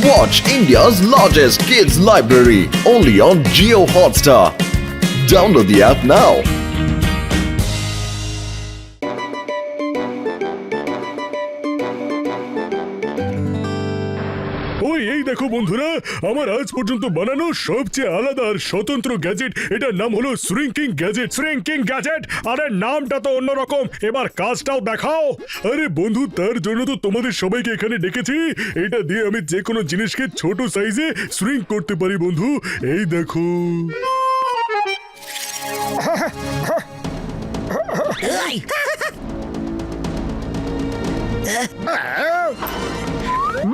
Watch India's largest kids library only on Jio Hotstar. Download the app now. ওই এই দেখো বন্ধুরা, আমার আজ পর্যন্ত বানানো সবচেয়ে আলাদা আর স্বতন্ত্র গ্যাজেট, এটার নাম হলো শ্রিঙ্কিং গ্যাজেট। শ্রিঙ্কিং গ্যাজেট, আরে নামটা তো অন্যরকম, এবার কাজটাও দেখাও। আরে বন্ধু, তার জন্য তো তোমাদের সবাইকে এখানে ডেকেছি। এটা দিয়ে আমি যে কোনো জিনিসকে ছোট সাইজে শ্রিঙ্ক করতে পারি বন্ধু। এই দেখো।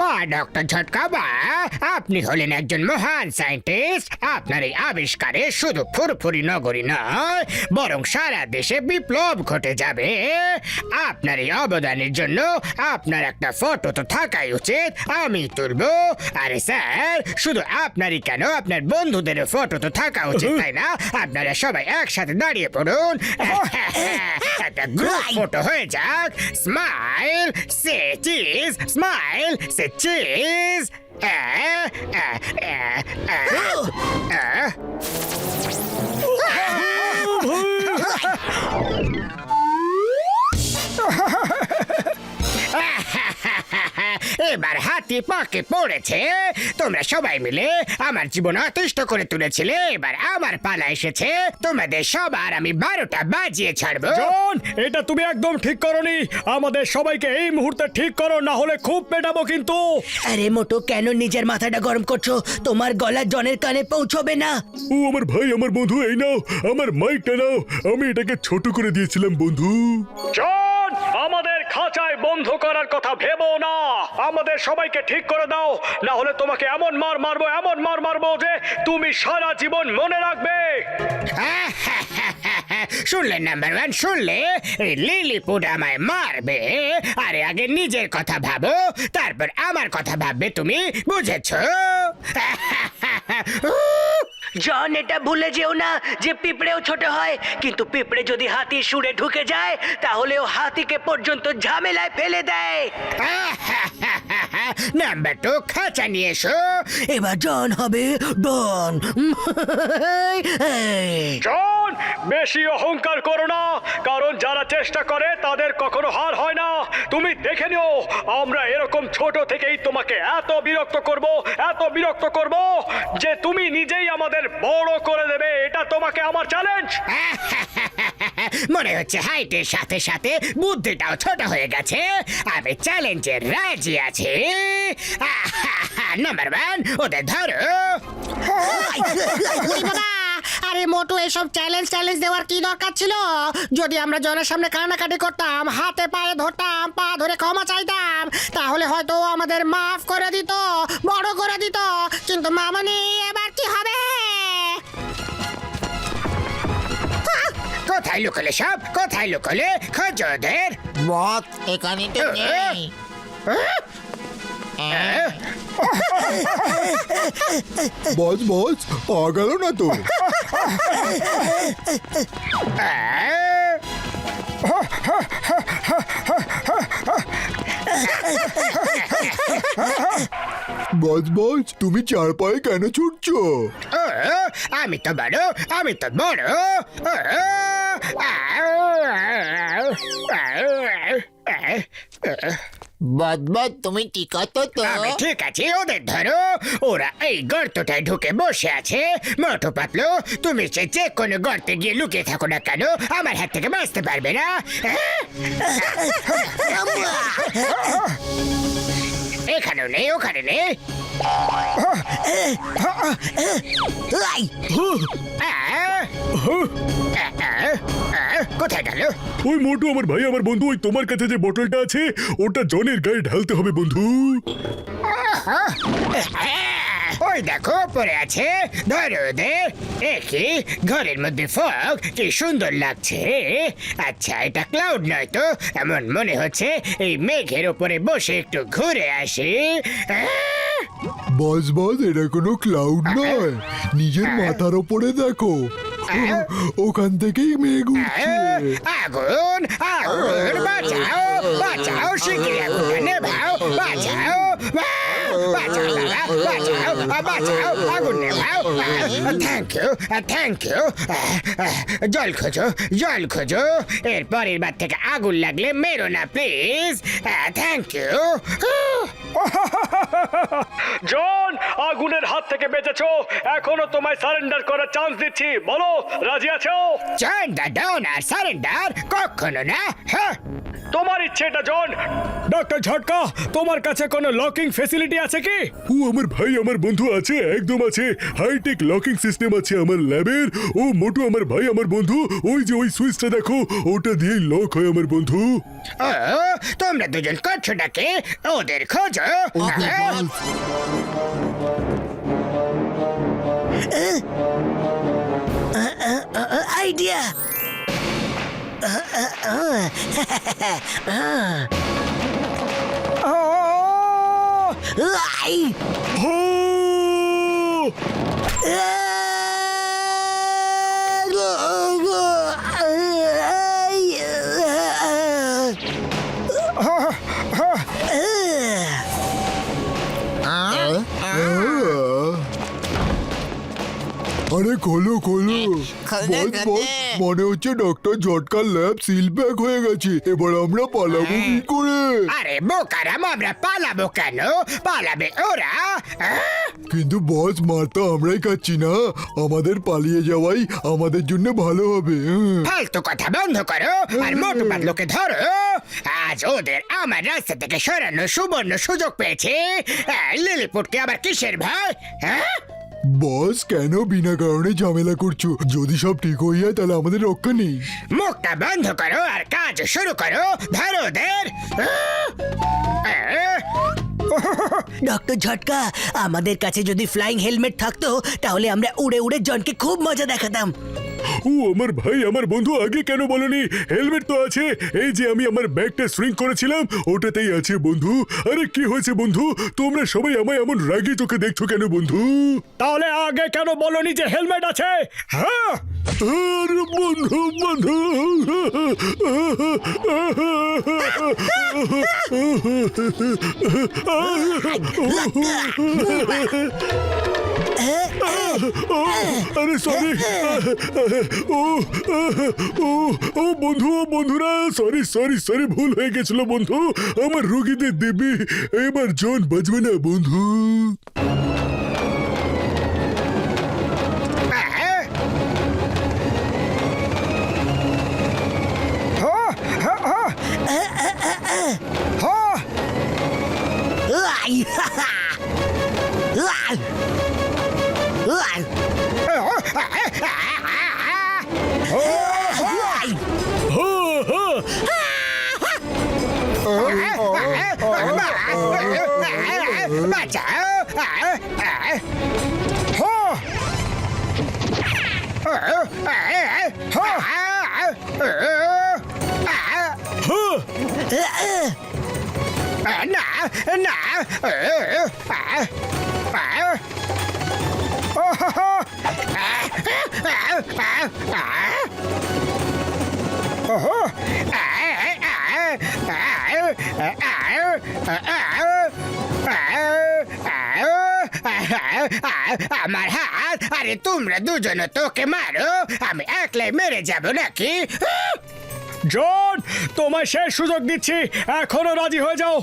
বা ডক্টর ঝটকা বা, আপনি হলেন একজন মহান সায়েন্টিস্ট। আপনার এই আবিষ্কারে শুধু ফুরফুরি নগরী নয়, বরং সারা দেশে বিপ্লব ঘটে যাবে। আপনার এই অবদানের জন্য আপনার একটা ফটো তো থাকাই উচিত, আমি তুলবো। আরে স্যার, শুধু আপনারই কেন, আপনার বন্ধুদেরও ফটো তো থাকা উচিত, তাই না? আপনারা সবাই একসাথে দাঁড়িয়ে পড়ুন, একটা গ্রুপ ফটো হয়ে যাক। স্মাইল, সে চিজ, স্মাইল, সে চিজ। এবার হাতি পাকে পড়েছে। তোমরা সবাই মিলে আমার জীবন অতিষ্ঠ করে তুলেছিলে, এবার আমার পালা এসেছে। তোমাদের সবার আমি 12টা বাজিয়ে ছাড়বো। জন, এটা তুমি একদম ঠিক করনি। আমাদের সবাইকে এই মুহূর্তে ঠিক করো, না হলে খুব পেটাবো কিন্তু। আরে মোটো, কেন নিজের মাথাটা গরম করছো? তোমার গলা জনের কানে পৌঁছবে না। ও আমার ভাই, আমার বন্ধু, এই নাও আমার মাইকটা নাও। আমি এটাকে ছোট করে দিয়েছিলাম বন্ধু। জন, আমাদের খাঁচায় বন্ধ করার কথা ভেবো না। আমাদের সবাইকে ঠিক করে দাও, না হলে তোমাকে এমন মার মারবো যে তুমি সারা জীবন মনে রাখবে। শুনলে নাম্বার ওয়ান, শুনলে? এই লিলিপুট আমায় মারবে। আরে আগে নিজের কথা ভাবো, তারপর আমার কথা ভাববে তুমি, বুঝেছো? জন, এটা ভুলে যেও না যে পিঁপড়েও ছোট হয়, কিন্তু পিঁপড়ে যদি হাতির সুরে ঢুকে যায় তাহলে ও হাতিকে পর্যন্ত ঝামেলায় ফেলে দেয়। নাম্বার টু, খাঁচা নিয়ে এসো। এবার জন হবে ডন। জন, বেশি অহংকার করো না, কারণ যারা চেষ্টা করে তাদের কখনো হার হয় না। তুমি দেখে নিও, আমরা এরকম ছোট থেকেই তোমাকে এত বিরক্ত করব যে তুমি নিজেই আমাদের বড় করে দেবে। এটা তোমাকে আমার চ্যালেঞ্জ। মনে হচ্ছে হাইটের সাথে সাথে বুদ্ধিটাও ছোট হয়ে গেছে। আমি চ্যালেঞ্জের রাজি আছি। নাম্বার ওয়ান, ওদের ধরো। আরে মোটু, এসব চ্যালেঞ্জ দেওয়ার কি দরকার ছিল? যদি আমরা জনের সামনে কান্নাকাটি করতাম, হাতে পায়ে ধরতাম, পা ধরে ক্ষমা চাইতাম, তাহলে হয়তো আমাদের মাফ করে দিত, বড় করে দিত। কিন্তু মামনি, এবার কি হবে? কোথায় লুকলে সব? কোথায় লুকলে? খোঁজ ওদের। বস, এখানে তো নেই। বস বস, পাওয়া গেল না তো। বস বস, তুমি চার পায়ে কেন ছুটছো? আমি তো বড়। বস বস, তুমি ঠিক আছো তো? আমি ঠিক আছে, ওদের ধরো। ওরা এই গর্তটায় ঢুকে বসে আছে। মোটু পাতলু, তুমি যে কোনো গর্তে গিয়ে লুকিয়ে থাকো না কেন, আমার হাত থেকে বাঁচতে পারবে না। এখানেও নেই, ওখানে নেই। কোথায় গেল? ওই মোটু, আমার ভাই, আমার বন্ধু, ওই তোমার কাছে যে বোতলটা আছে ওটা জনের গায়ে ঢালতে হবে বন্ধু। ওই দেখো পড়ে আছে, ধরো ওদের। একই ঘরের মধ্যে ফগ, কি সুন্দর লাগছে। আচ্ছা, এটা ক্লাউড নয় তো? এমন মনে হচ্ছে এই মেঘের উপরে বসে একটু ঘুরে আসি। বস বস, এটা কোনো ক্লাউড নয়, নিজের মাথার ওপরে দেখো, ওখান থেকেই মেঘ উঠছে। আগুন, আগুন, বাঁচাও, বাঁচাও, শিগগিরই আগুনটা নেভাও, বাঁচাও। বাঁচাও বাঁচাও আগুন নেভাও থ্যাংক ইউ জল খোঁজো এরপরের বার থেকে আগুন লাগলে মেরো না প্লিজ থ্যাংক ইউ জন, আগুনের হাত থেকে বেঁচেছো, এখনো তোমায় সারেন্ডার করার চান্স দিচ্ছি, বলো রাজি আছো? সারেন্ডার ডাউন আর সারেন্ডার কখনো না হ্যাঁ তোমার ইচ্ছে এটা জন। ডক্টর ঝটকা, তোমার কাছে কোনো লকিং ফ্যাসিলিটি আছে কি? ও আমার ভাই, আমার বন্ধু আছে, একদম আছে। হাইটেক লকিং সিস্টেম আছে আমার ল্যাবের। ও মোটু আমার ভাই, আমার বন্ধু, ওই যে ওই সুইচটা দেখো, ওটা দিয়েই লক হয় আমার বন্ধু। ও তোমরা দুজন করছোটা কি? ওদের খোঁজো হ্যাঁ? আইডিয়া আই হো! আরে খোলো খোলে, বস মনে হচ্ছে ডক্টর ঝটকার ল্যাব সিল প্যাক হয়ে গেছে। এবার আমরা পালাবো কি করে? আরে বোকারাম, আমরা পালাবো কেন? পালাবে ওরা কিন্তু বস, মার তো আমরাই খাচ্ছি না। আমাদের পালিয়ে যাওয়াই আমাদের জন্য ভালো হবে। ফালতু কথা বন্ধ করো আর মোটু পাতলুকে ধরো। আজ ওদের আমার রাস্তা থেকে সরানো সুবর্ণ সুযোগ পেয়েছে। লিলিপুটকে আবার কিসের ভয়? হ্যাঁ বস, কেন বিনা কারণে ঝামেলা করছো? যদি সব ঠিক হয়ে যায় তাহলে আমাদের রক্ষা নেই। মুখটা বন্ধ করো আর কাজ শুরু করো। ধরো ওদের। ডক্টর ঝটকা, আমাদের কাছে যদি ফ্লাইং হেলমেট থাকতো তাহলে আমরা উড়ে উড়ে জনকে খুব মজা দেখাতাম। ও আমার ভাই, আমার বন্ধু, আগে কেন বলনি? হেলমেট তো আছে, এই যে আমি আমার ব্যাগটা শ্রিঙ্ক করেছিলাম ওটাতেই আছে বন্ধু। আরে কি হয়েছে বন্ধু, তোমরা সবাই আমায় এমন রাগি চোখে দেখছো কেন বন্ধু? তাহলে আগে কেন বলনি যে হেলমেট আছে? হ্যাঁ আরে বন্ধু বন্ধু, আরে সরি, ও বন্ধু, বন্ধুরা, সরি সরি সরি, ভুল হয়ে গেছিল বন্ধু। আমার রোগীদের দেবী, এবার জন বাঁচবে না বন্ধু। আই! আই! আই! আই! বাঁচাও না না আমার হাত। আরে তোমরা দুজন তোকে মারো, আমি একলাই মেরে যাব নাকি? জন, তোমায় শেষ সুযোগ দিচ্ছি, এখনো রাজি হয়ে যাও,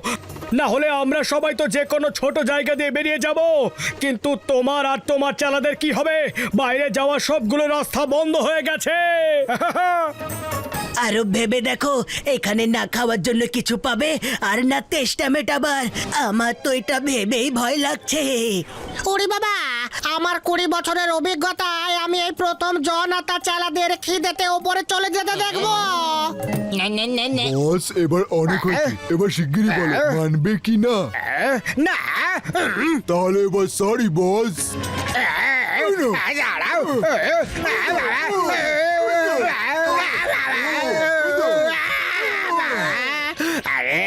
না হলে আমরা সবাই তো যে কোনো ছোট জায়গা দিয়ে বেরিয়ে যাব। কিন্তু তোমার আর তোমার চালাদের কি হবে? বাইরে যাওয়ার সবগুলো রাস্তা বন্ধ হয়ে গেছে। আরো ভেবে দেখো, এখানে না খাওয়ার জন্য কিছু পাবে আর না তেষ্টা মেটাবার। আমার তো এটা ভেবেই ভয় লাগছে। ওরে বাবা, আমার 20 বছরের অভিজ্ঞতায় আমি এই প্রথম জন আর তার চালাদের খিদেতে ওপরে চলে যেতে দেখবো। বস, এবার অনেক হয়েছে, এবার শিগগিরই বলো মানবে কি না। না তাহলে এবার সরি বস। দাঁড়াও। আরে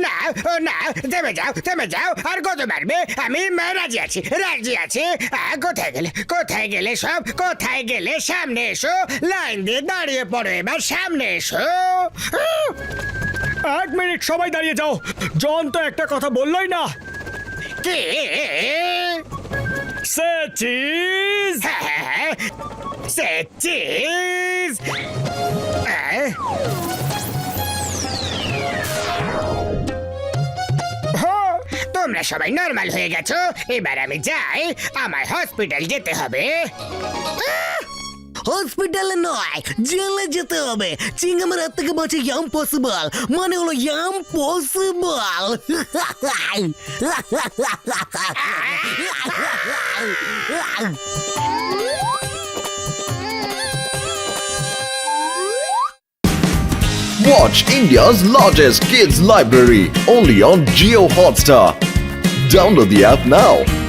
না না, থেমে যাও। আর কত মারবে? আমি রাজি আছি। কোথায় গেলে সব? কোথায় গেলে? সামনে এসো, লাইন দিয়ে দাঁড়িয়ে পড়ো, এবার সামনে এসো। এক মিনিট সবাই দাঁড়িয়ে যাও, জন তো একটা কথা বললোই না। কি সে চিজ। সে চিজ। তোমরা সবাই নর্মাল হয়ে গেছো, এবার আমি যাই, আমায় হসপিটাল যেতে হবে। হসপিটালে নয়, জেলে যেতে হবে। চিংগামের হাত থেকে বাঁচা ইম্পসিবল, মানে হলো impossible. Watch India's largest kids library only on Geo Hotstar. Download the app now.